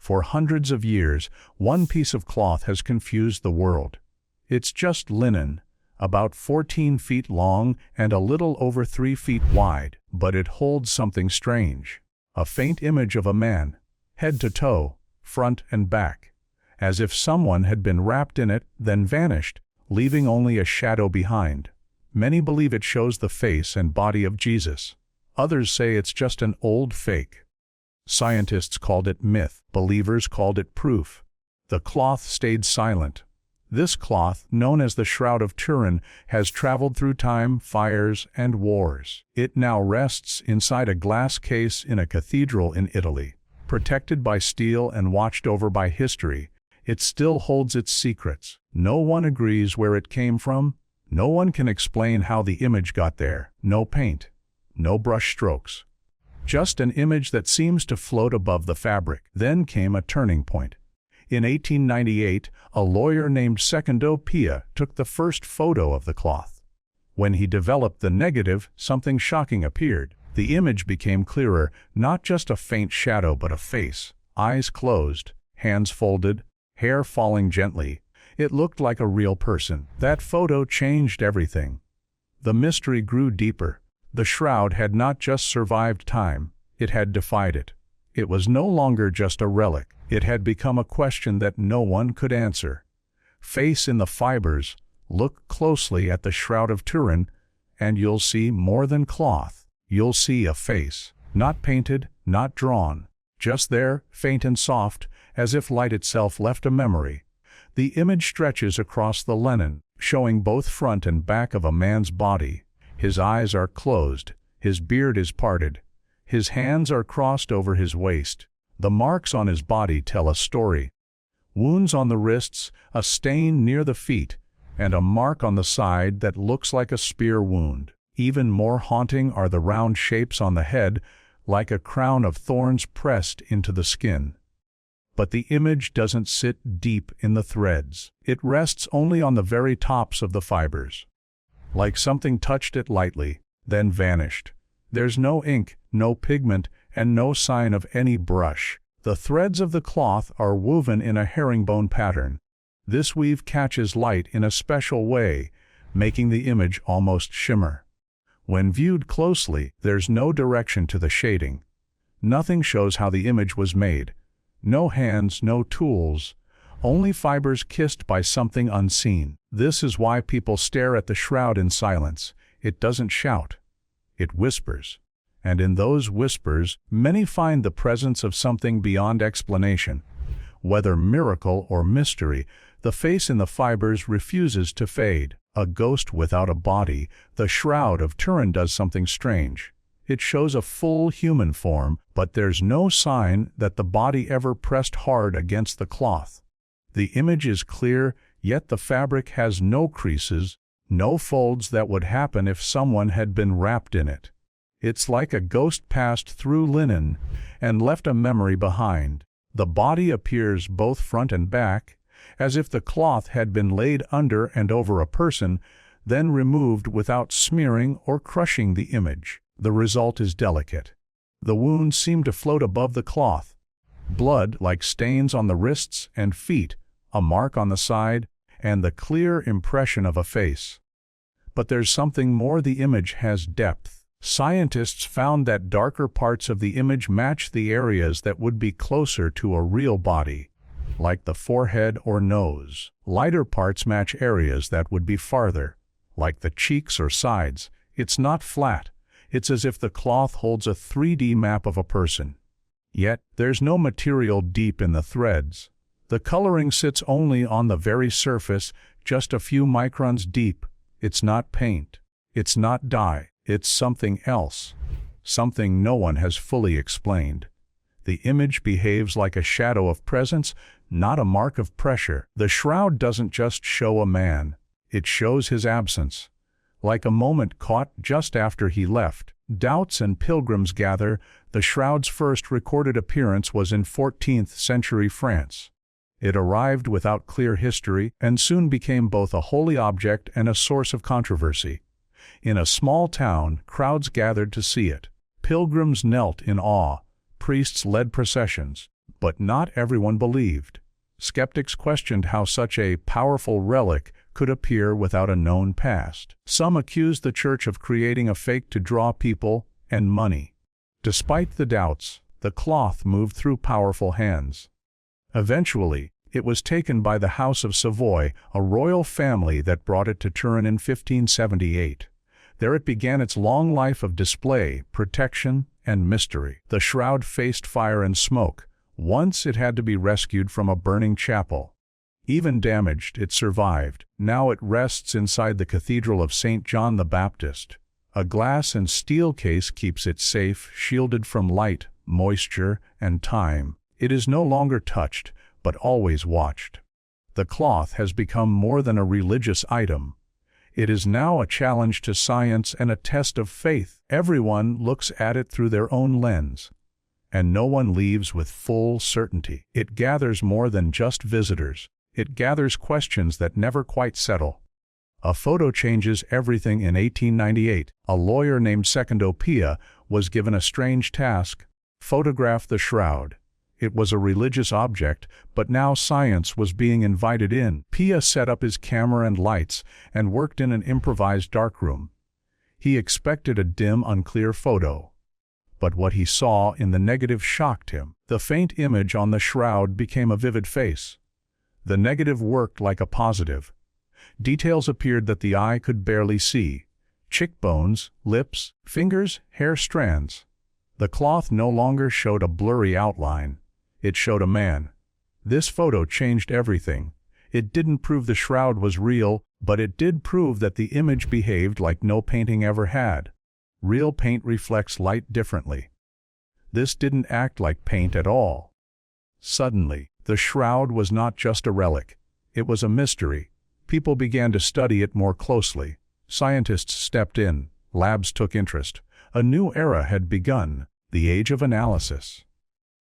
For hundreds of years, one piece of cloth has confused the world. It's just linen, about 14 feet long and a little over 3 feet wide, but it holds something strange. A faint image of a man, head to toe, front and back, as if someone had been wrapped in it, then vanished, leaving only a shadow behind. Many believe it shows the face and body of Jesus. Others say it's just an old fake. Scientists called it myth. Believers called it proof. The cloth stayed silent. This cloth, known as the Shroud of Turin, has traveled through time, fires, and wars. It now rests inside a glass case in a cathedral in Italy. Protected by steel and watched over by history, it still holds its secrets. No one agrees where it came from. No one can explain how the image got there. No paint, no brush strokes. Just an image that seems to float above the fabric. Then came a turning point. In 1898, a lawyer named Secondo Pia took the first photo of the cloth. When he developed the negative, something shocking appeared. The image became clearer, not just a faint shadow but a face, eyes closed, hands folded, hair falling gently. It looked like a real person. That photo changed everything. The mystery grew deeper. The shroud had not just survived time, it had defied it. It was no longer just a relic. It had become a question that no one could answer. Face in the fibers, look closely at the Shroud of Turin, and you'll see more than cloth. You'll see a face, not painted, not drawn, just there, faint and soft, as if light itself left a memory. The image stretches across the linen, showing both front and back of a man's body. His eyes are closed, his beard is parted, his hands are crossed over his waist. The marks on his body tell a story. Wounds on the wrists, a stain near the feet, and a mark on the side that looks like a spear wound. Even more haunting are the round shapes on the head, like a crown of thorns pressed into the skin. But the image doesn't sit deep in the threads. It rests only on the very tops of the fibers. Like something touched it lightly, then vanished. There's no ink, no pigment, and no sign of any brush. The threads of the cloth are woven in a herringbone pattern. This weave catches light in a special way, making the image almost shimmer. When viewed closely, there's no direction to the shading. Nothing shows how the image was made. No hands, no tools, only fibers kissed by something unseen. This is why people stare at the shroud in silence. It doesn't shout. It whispers. And in those whispers, many find the presence of something beyond explanation. Whether miracle or mystery, the face in the fibers refuses to fade. A ghost without a body, the Shroud of Turin does something strange. It shows a full human form, but there's no sign that the body ever pressed hard against the cloth. The image is clear, yet the fabric has no creases, no folds that would happen if someone had been wrapped in it. It's like a ghost passed through linen and left a memory behind. The body appears both front and back, as if the cloth had been laid under and over a person, then removed without smearing or crushing the image. The result is delicate. The wounds seem to float above the cloth. Blood like stains on the wrists and feet, a mark on the side, and the clear impression of a face. But there's something more. The image has depth. Scientists found that darker parts of the image match the areas that would be closer to a real body, like the forehead or nose. Lighter parts match areas that would be farther, like the cheeks or sides. It's not flat. It's as if the cloth holds a 3D map of a person. Yet, there's no material deep in the threads. The coloring sits only on the very surface, just a few microns deep. It's not paint. It's not dye. It's something else. Something no one has fully explained. The image behaves like a shadow of presence, not a mark of pressure. The shroud doesn't just show a man. It shows his absence. Like a moment caught just after he left. Doubts and pilgrims gather. The shroud's first recorded appearance was in 14th century France. It arrived without clear history and soon became both a holy object and a source of controversy. In a small town, crowds gathered to see it. Pilgrims knelt in awe. Priests led processions. But not everyone believed. Skeptics questioned how such a powerful relic could appear without a known past. Some accused the church of creating a fake to draw people and money. Despite the doubts, the cloth moved through powerful hands. Eventually, it was taken by the House of Savoy, a royal family that brought it to Turin in 1578. There it began its long life of display, protection, and mystery. The shroud faced fire and smoke. Once it had to be rescued from a burning chapel. Even damaged, it survived. Now it rests inside the Cathedral of St. John the Baptist. A glass and steel case keeps it safe, shielded from light, moisture, and time. It is no longer touched, but always watched. The cloth has become more than a religious item. It is now a challenge to science and a test of faith. Everyone looks at it through their own lens, and no one leaves with full certainty. It gathers more than just visitors. It gathers questions that never quite settle. A photo changes everything. In 1898, a lawyer named Secondo Pia was given a strange task: photograph the shroud. It was a religious object, but now science was being invited in. Pia set up his camera and lights and worked in an improvised darkroom. He expected a dim, unclear photo. But what he saw in the negative shocked him. The faint image on the shroud became a vivid face. The negative worked like a positive. Details appeared that the eye could barely see: cheekbones, lips, fingers, hair strands. The cloth no longer showed a blurry outline. It showed a man. This photo changed everything. It didn't prove the shroud was real, but it did prove that the image behaved like no painting ever had. Real paint reflects light differently. This didn't act like paint at all. Suddenly, the shroud was not just a relic. It was a mystery. People began to study it more closely. Scientists stepped in. Labs took interest. A new era had begun, the age of analysis.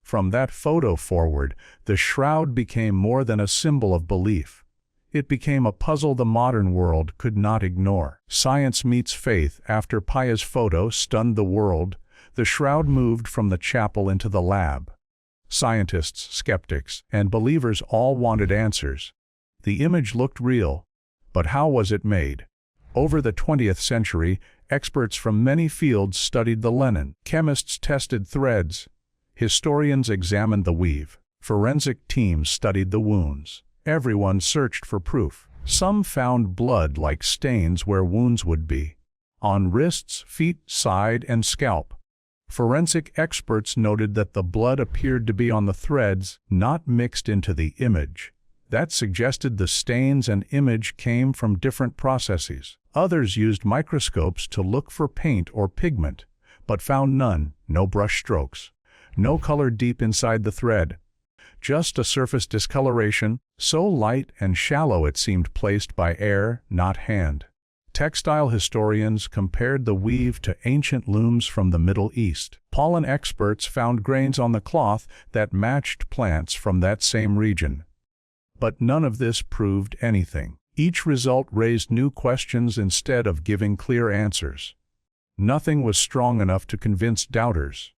From that photo forward, the shroud became more than a symbol of belief. It became a puzzle the modern world could not ignore. Science meets faith. After Pia's photo stunned the world, the shroud moved from the chapel into the lab. Scientists, skeptics, and believers all wanted answers. The image looked real, but how was it made? Over the 20th century, experts from many fields studied the linen. Chemists tested threads. Historians examined the weave. Forensic teams studied the wounds. Everyone searched for proof. Some found blood like stains where wounds would be, on wrists, feet, side, and scalp. Forensic experts noted that the blood appeared to be on the threads, not mixed into the image. That suggested the stains and image came from different processes. Others used microscopes to look for paint or pigment, but found none. No brush strokes. No color deep inside the thread. Just a surface discoloration, so light and shallow it seemed placed by air, not hand. Textile historians compared the weave to ancient looms from the Middle East. Pollen experts found grains on the cloth that matched plants from that same region. But none of this proved anything. Each result raised new questions instead of giving clear answers. Nothing was strong enough to convince doubters.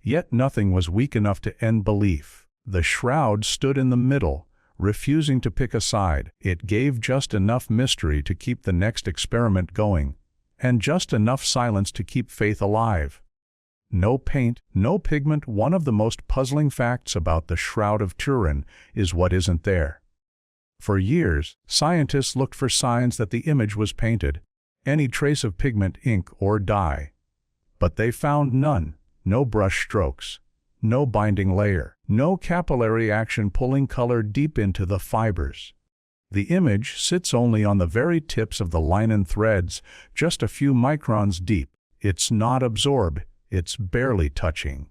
Yet nothing was weak enough to end belief. The shroud stood in the middle, refusing to pick a side. It gave just enough mystery to keep the next experiment going, and just enough silence to keep faith alive. No paint, no pigment. One of the most puzzling facts about the Shroud of Turin is what isn't there. For years, scientists looked for signs that the image was painted, any trace of pigment, ink, or dye. But they found none. No brush strokes, no binding layer, no capillary action pulling color deep into the fibers. The image sits only on the very tips of the linen threads, just a few microns deep. It's not absorbed, it's barely touching.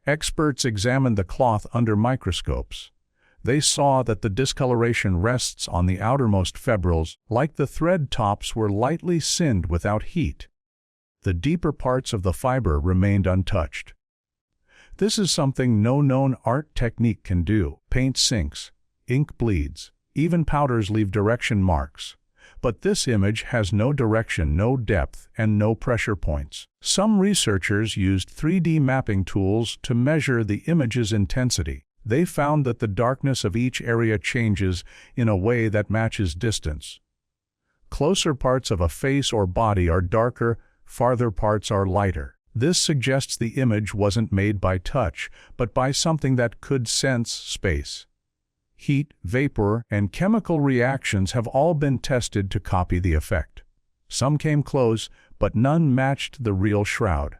Experts examined the cloth under microscopes. They saw that the discoloration rests on the outermost fibrils, like the thread tops were lightly singed without heat. The deeper parts of the fiber remained untouched. This is something no known art technique can do. Paint sinks, ink bleeds, even powders leave direction marks. But this image has no direction, no depth, and no pressure points. Some researchers used 3D mapping tools to measure the image's intensity. They found that the darkness of each area changes in a way that matches distance. Closer parts of a face or body are darker, farther parts are lighter. This suggests the image wasn't made by touch, but by something that could sense space. Heat, vapor, and chemical reactions have all been tested to copy the effect. Some came close, but none matched the real shroud.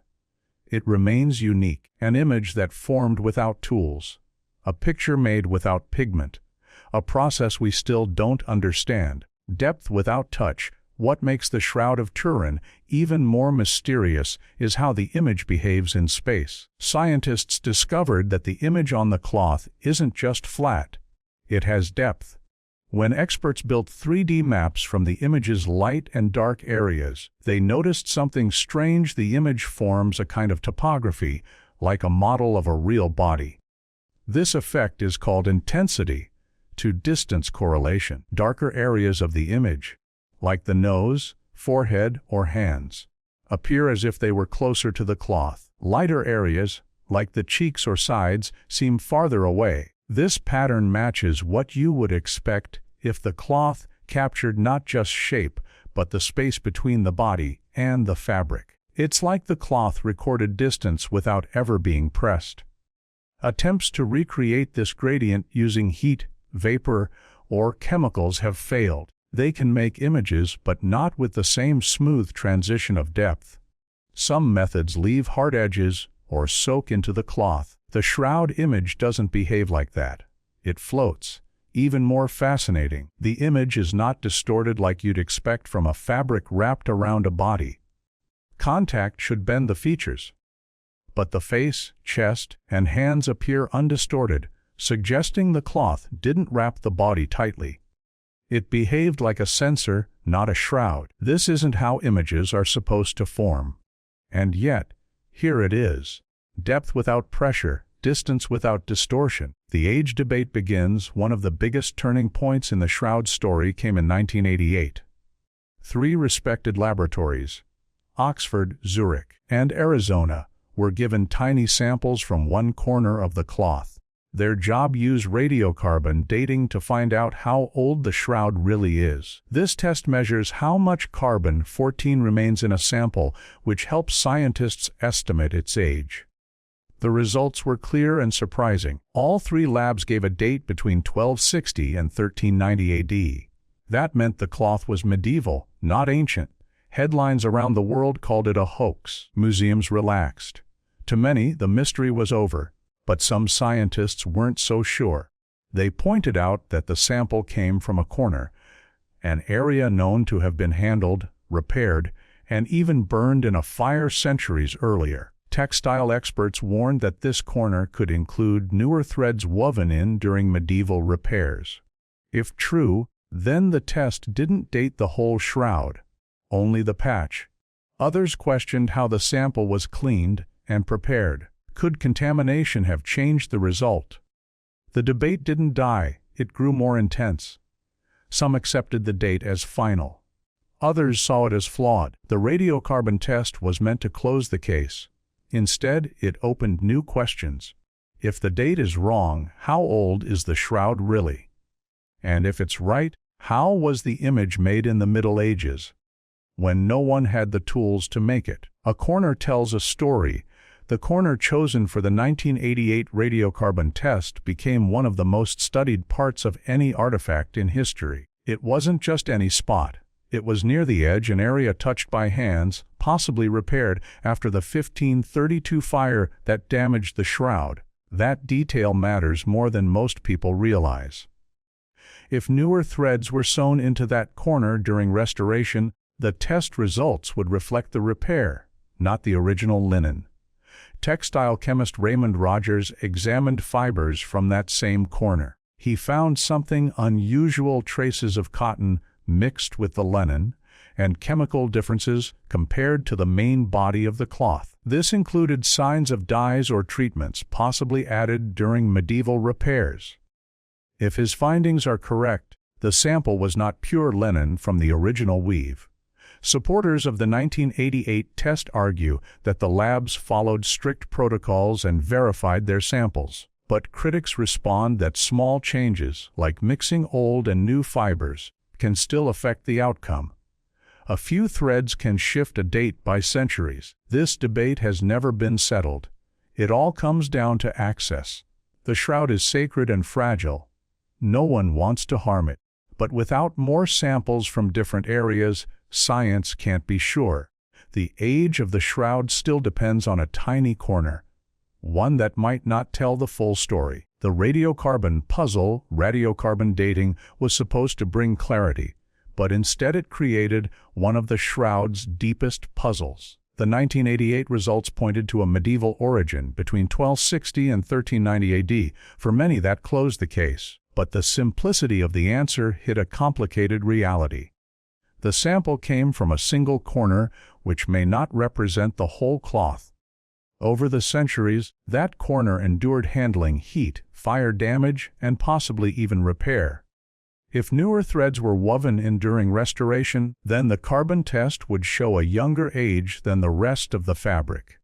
It remains unique, an image that formed without tools, a picture made without pigment, a process we still don't understand. Depth without touch. What makes the Shroud of Turin even more mysterious is how the image behaves in space. Scientists discovered that the image on the cloth isn't just flat, it has depth. When experts built 3D maps from the image's light and dark areas, they noticed something strange. The image forms a kind of topography, like a model of a real body. This effect is called intensity to distance correlation. Darker areas of the image, like the nose, forehead, or hands, appear as if they were closer to the cloth. Lighter areas, like the cheeks or sides, seem farther away. This pattern matches what you would expect if the cloth captured not just shape, but the space between the body and the fabric. It's like the cloth recorded distance without ever being pressed. Attempts to recreate this gradient using heat, vapor, or chemicals have failed. They can make images, but not with the same smooth transition of depth. Some methods leave hard edges or soak into the cloth. The shroud image doesn't behave like that. It floats. Even more fascinating, the image is not distorted like you'd expect from a fabric wrapped around a body. Contact should bend the features. But the face, chest, and hands appear undistorted, suggesting the cloth didn't wrap the body tightly. It behaved like a sensor, not a shroud. This isn't how images are supposed to form. And yet, here it is. Depth without pressure, distance without distortion. The age debate begins. One of the biggest turning points in the shroud story came in 1988. 3 respected laboratories, Oxford, Zurich, and Arizona, were given tiny samples from one corner of the cloth. Their job used radiocarbon dating to find out how old the shroud really is. This test measures how much carbon-14 remains in a sample, which helps scientists estimate its age. The results were clear and surprising. All 3 labs gave a date between 1260 and 1390 AD. That meant the cloth was medieval, not ancient. Headlines around the world called it a hoax. Museums relaxed. To many, the mystery was over. But some scientists weren't so sure. They pointed out that the sample came from a corner, an area known to have been handled, repaired, and even burned in a fire centuries earlier. Textile experts warned that this corner could include newer threads woven in during medieval repairs. If true, then the test didn't date the whole shroud, only the patch. Others questioned how the sample was cleaned and prepared. Could contamination have changed the result? The debate didn't die, it grew more intense. Some accepted the date as final. Others saw it as flawed. The radiocarbon test was meant to close the case. Instead, it opened new questions. If the date is wrong, how old is the shroud really? And if it's right, how was the image made in the Middle Ages, when no one had the tools to make it? A corner tells a story. The corner chosen for the 1988 radiocarbon test became one of the most studied parts of any artifact in history. It wasn't just any spot. It was near the edge, an area touched by hands, possibly repaired after the 1532 fire that damaged the shroud. That detail matters more than most people realize. If newer threads were sewn into that corner during restoration, the test results would reflect the repair, not the original linen. Textile chemist Raymond Rogers examined fibers from that same corner. He found something unusual: traces of cotton mixed with the linen, and chemical differences compared to the main body of the cloth. This included signs of dyes or treatments possibly added during medieval repairs. If his findings are correct, the sample was not pure linen from the original weave. Supporters of the 1988 test argue that the labs followed strict protocols and verified their samples. But critics respond that small changes, like mixing old and new fibers, can still affect the outcome. A few threads can shift a date by centuries. This debate has never been settled. It all comes down to access. The shroud is sacred and fragile. No one wants to harm it. But without more samples from different areas, science can't be sure. The age of the shroud still depends on a tiny corner, one that might not tell the full story. The radiocarbon puzzle, radiocarbon dating, was supposed to bring clarity, but instead it created one of the shroud's deepest puzzles. The 1988 results pointed to a medieval origin between 1260 and 1390 AD. For many, that closed the case. But the simplicity of the answer hid a complicated reality. The sample came from a single corner, which may not represent the whole cloth. Over the centuries, that corner endured handling, heat, fire damage, and possibly even repair. If newer threads were woven in during restoration, then the carbon test would show a younger age than the rest of the fabric.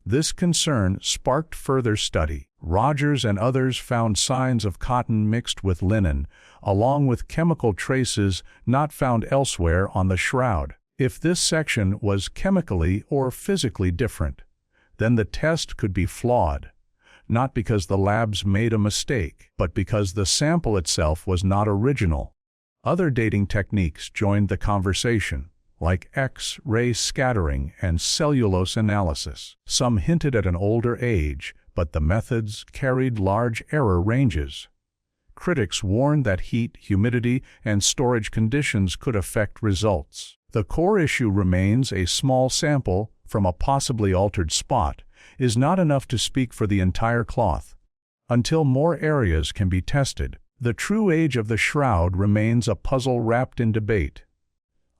This concern sparked further study. Rogers and others found signs of cotton mixed with linen, along with chemical traces not found elsewhere on the shroud. If this section was chemically or physically different, then the test could be flawed, not because the labs made a mistake, but because the sample itself was not original. Other dating techniques joined the conversation, like X-ray scattering and cellulose analysis. Some hinted at an older age, but the methods carried large error ranges. Critics warned that heat, humidity, and storage conditions could affect results. The core issue remains: a small sample from a possibly altered spot is not enough to speak for the entire cloth. Until more areas can be tested, the true age of the shroud remains a puzzle wrapped in debate.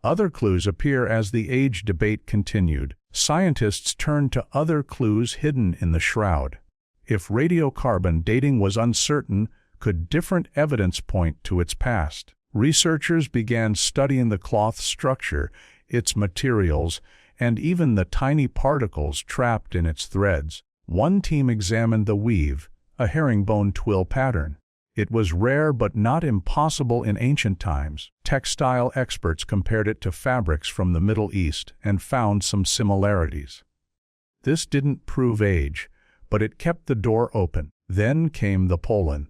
Other clues appear as the age debate continued. Scientists turned to other clues hidden in the shroud. If radiocarbon dating was uncertain, could different evidence point to its past? Researchers began studying the cloth's structure, its materials, and even the tiny particles trapped in its threads. One team examined the weave, a herringbone twill pattern. It was rare but not impossible in ancient times. Textile experts compared it to fabrics from the Middle East and found some similarities. This didn't prove age, but it kept the door open. Then came the pollen.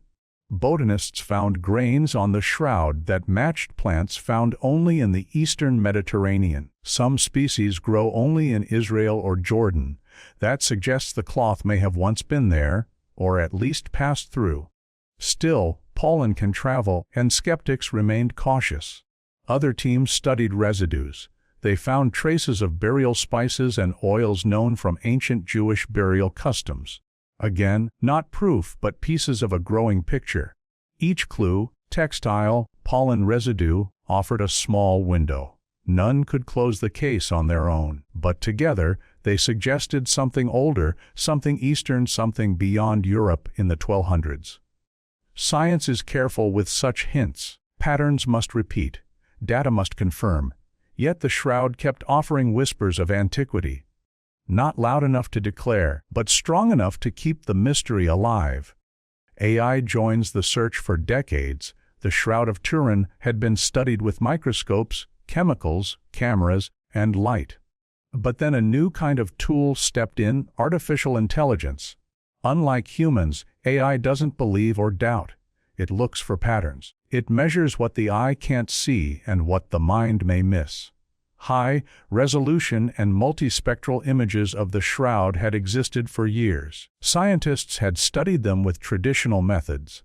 Botanists found grains on the shroud that matched plants found only in the eastern Mediterranean. Some species grow only in Israel or Jordan. That suggests the cloth may have once been there, or at least passed through. Still, pollen can travel, and skeptics remained cautious. Other teams studied residues. They found traces of burial spices and oils known from ancient Jewish burial customs. Again, not proof, but pieces of a growing picture. Each clue, textile, pollen residue, offered a small window. None could close the case on their own, but together they suggested something older, something Eastern, something beyond Europe in the 1200s. Science is careful with such hints. Patterns must repeat. Data must confirm. Yet the shroud kept offering whispers of antiquity. Not loud enough to declare, but strong enough to keep the mystery alive. AI joins the search for decades. The Shroud of Turin had been studied with microscopes, chemicals, cameras, and light. But then a new kind of tool stepped in: artificial intelligence. Unlike humans, AI doesn't believe or doubt. It looks for patterns. It measures what the eye can't see and what the mind may miss. High-resolution and multispectral images of the shroud had existed for years. Scientists had studied them with traditional methods.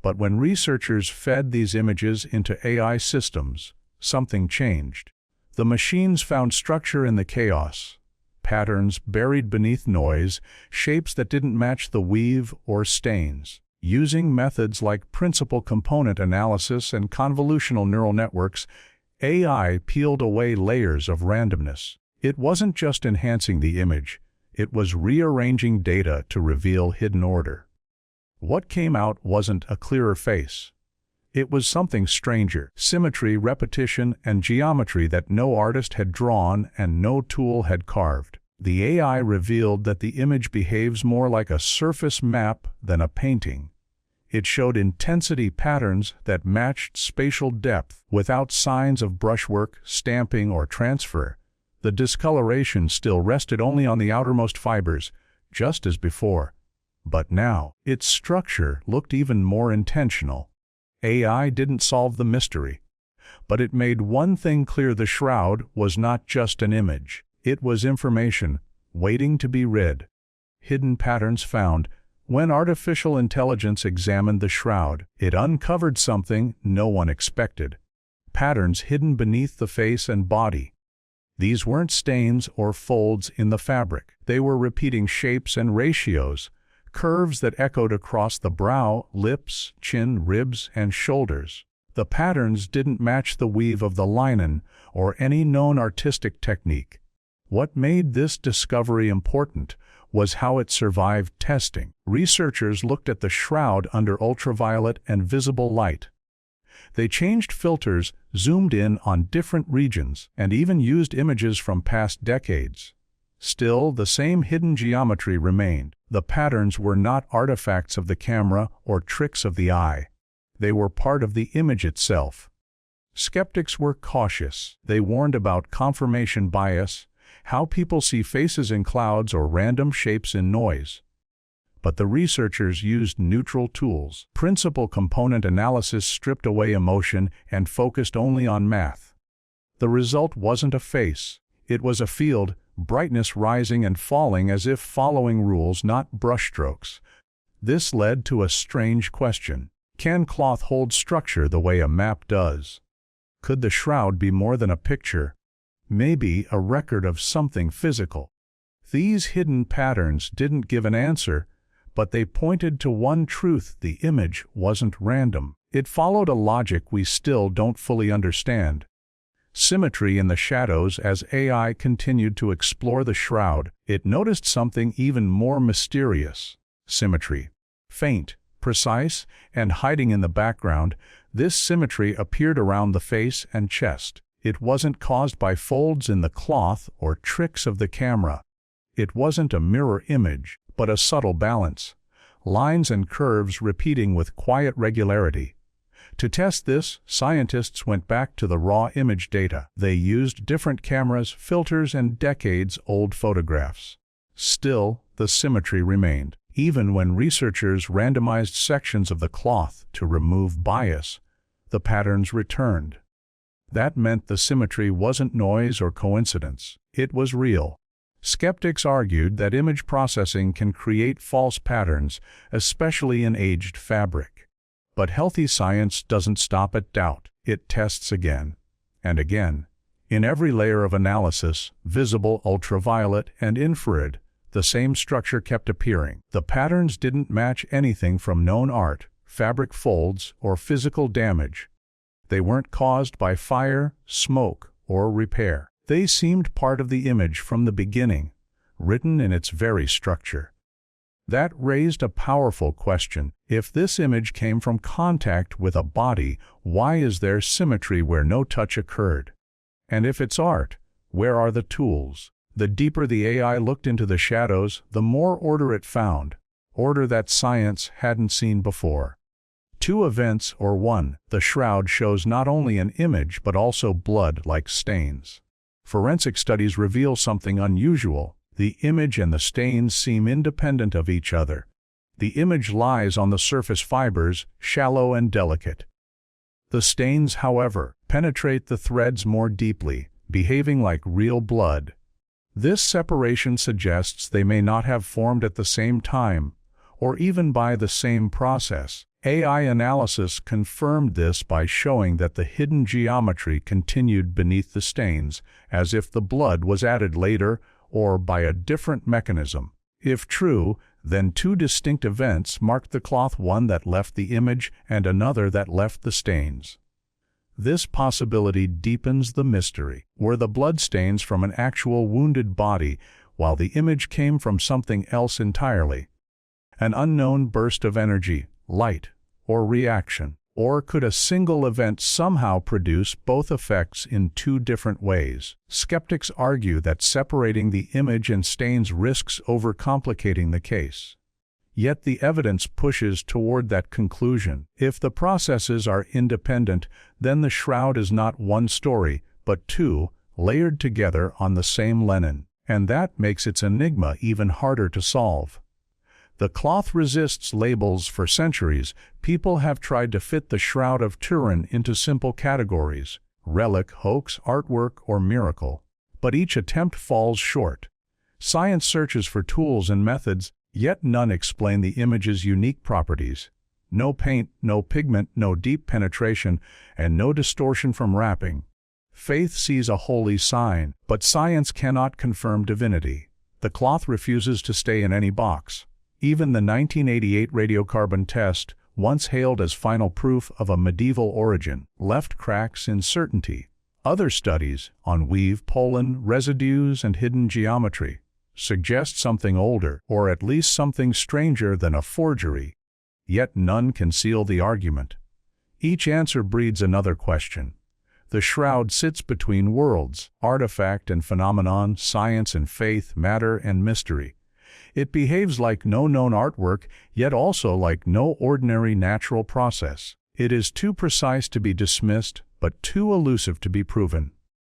But when researchers fed these images into AI systems, something changed. The machines found structure in the chaos, patterns buried beneath noise, shapes that didn't match the weave or stains. Using methods like principal component analysis and convolutional neural networks, AI peeled away layers of randomness. It wasn't just enhancing the image, it was rearranging data to reveal hidden order. What came out wasn't a clearer face. It was something stranger: symmetry, repetition, and geometry that no artist had drawn and no tool had carved. The AI revealed that the image behaves more like a surface map than a painting. It showed intensity patterns that matched spatial depth without signs of brushwork, stamping, or transfer. The discoloration still rested only on the outermost fibers, just as before. But now, its structure looked even more intentional. AI didn't solve the mystery, but it made one thing clear: the shroud was not just an image. It was information, waiting to be read. Hidden patterns found. When artificial intelligence examined the shroud, it uncovered something no one expected: patterns hidden beneath the face and body. These weren't stains or folds in the fabric. They were repeating shapes and ratios, curves that echoed across the brow, lips, chin, ribs, and shoulders. The patterns didn't match the weave of the linen or any known artistic technique. What made this discovery important was how it survived testing. Researchers looked at the shroud under ultraviolet and visible light. They changed filters, zoomed in on different regions, and even used images from past decades. Still, the same hidden geometry remained. The patterns were not artifacts of the camera or tricks of the eye. They were part of the image itself. Skeptics were cautious. They warned about confirmation bias, how people see faces in clouds or random shapes in noise. But the researchers used neutral tools. Principal component analysis stripped away emotion and focused only on math. The result wasn't a face. It was a field, brightness rising and falling as if following rules, not brushstrokes. This led to a strange question. Can cloth hold structure the way a map does? Could the shroud be more than a picture? Maybe a record of something physical. These hidden patterns didn't give an answer, but they pointed to one truth: the image wasn't random. It followed a logic we still don't fully understand. Symmetry in the shadows. As AI continued to explore the shroud, it noticed something even more mysterious. Symmetry. Faint, precise, and hiding in the background, this symmetry appeared around the face and chest. It wasn't caused by folds in the cloth or tricks of the camera. It wasn't a mirror image, but a subtle balance. Lines and curves repeating with quiet regularity. To test this, scientists went back to the raw image data. They used different cameras, filters, and decades-old photographs. Still, the symmetry remained. Even when researchers randomized sections of the cloth to remove bias, the patterns returned. That meant the symmetry wasn't noise or coincidence. It was real. Skeptics argued that image processing can create false patterns, especially in aged fabric. But healthy science doesn't stop at doubt. It tests again and again. In every layer of analysis, visible, ultraviolet, and infrared, the same structure kept appearing. The patterns didn't match anything from known art, fabric folds, or physical damage. They weren't caused by fire, smoke, or repair. They seemed part of the image from the beginning, written in its very structure. That raised a powerful question. If this image came from contact with a body, why is there symmetry where no touch occurred? And if it's art, where are the tools? The deeper the AI looked into the shadows, the more order it found, order that science hadn't seen before. Two events, or one. The shroud shows not only an image but also blood-like stains. Forensic studies reveal something unusual. The image and the stains seem independent of each other. The image lies on the surface fibers, shallow and delicate. The stains, however, penetrate the threads more deeply, behaving like real blood. This separation suggests they may not have formed at the same time, or even by the same process. AI analysis confirmed this by showing that the hidden geometry continued beneath the stains, as if the blood was added later or by a different mechanism. If true, then two distinct events marked the cloth, one that left the image and another that left the stains. This possibility deepens the mystery. Were the bloodstains from an actual wounded body, while the image came from something else entirely? An unknown burst of energy, light, or reaction? Or could a single event somehow produce both effects in two different ways? Skeptics argue that separating the image and stains risks overcomplicating the case. Yet the evidence pushes toward that conclusion. If the processes are independent, then the shroud is not one story, but two, layered together on the same linen. And that makes its enigma even harder to solve. The cloth resists labels for centuries. People have tried to fit the Shroud of Turin into simple categories: relic, hoax, artwork, or miracle. But each attempt falls short. Science searches for tools and methods, yet none explain the image's unique properties. No paint, no pigment, no deep penetration, and no distortion from wrapping. Faith sees a holy sign, but science cannot confirm divinity. The cloth refuses to stay in any box. Even the 1988 radiocarbon test, once hailed as final proof of a medieval origin, left cracks in certainty. Other studies, on weave, pollen, residues, and hidden geometry, suggest something older, or at least something stranger than a forgery. Yet none can seal the argument. Each answer breeds another question. The shroud sits between worlds: artifact and phenomenon, science and faith, matter and mystery. It behaves like no known artwork, yet also like no ordinary natural process. It is too precise to be dismissed, but too elusive to be proven.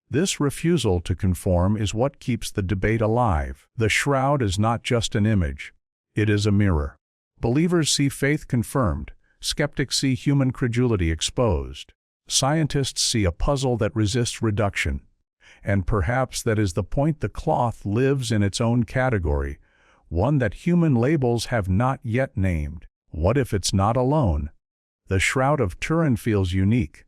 This refusal to conform is what keeps the debate alive. The shroud is not just an image. It is a mirror. Believers see faith confirmed. Skeptics see human credulity exposed. Scientists see a puzzle that resists reduction. And perhaps that is the point: the cloth lives in its own category, one that human labels have not yet named. What if it's not alone? The Shroud of Turin feels unique.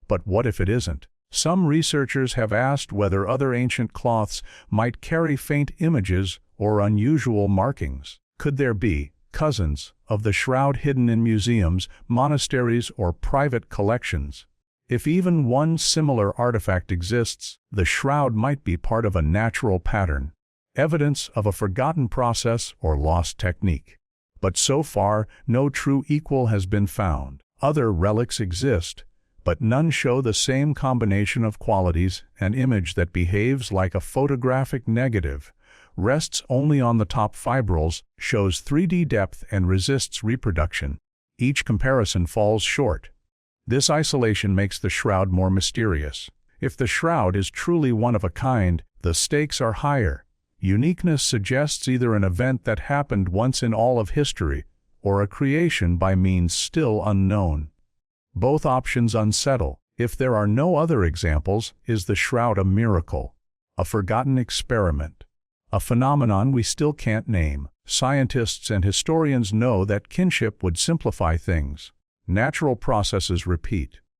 But what if it isn't? Some researchers have asked whether other ancient cloths might carry faint images or unusual markings. Could there be cousins of the shroud hidden in museums, monasteries, or private collections? If even one similar artifact exists, the shroud might be part of a natural pattern, evidence of a forgotten process or lost technique. But so far, no true equal has been found. Other relics exist, but none show the same combination of qualities: an image that behaves like a photographic negative, rests only on the top fibrils, shows 3D depth, and resists reproduction. Each comparison falls short. This isolation makes the shroud more mysterious. If the shroud is truly one of a kind, the stakes are higher. Uniqueness suggests either an event that happened once in all of history, or a creation by means still unknown. Both options unsettle. If there are no other examples, is the shroud a miracle, a forgotten experiment, a phenomenon we still can't name? Scientists and historians know that kinship would simplify things. Natural processes repeat.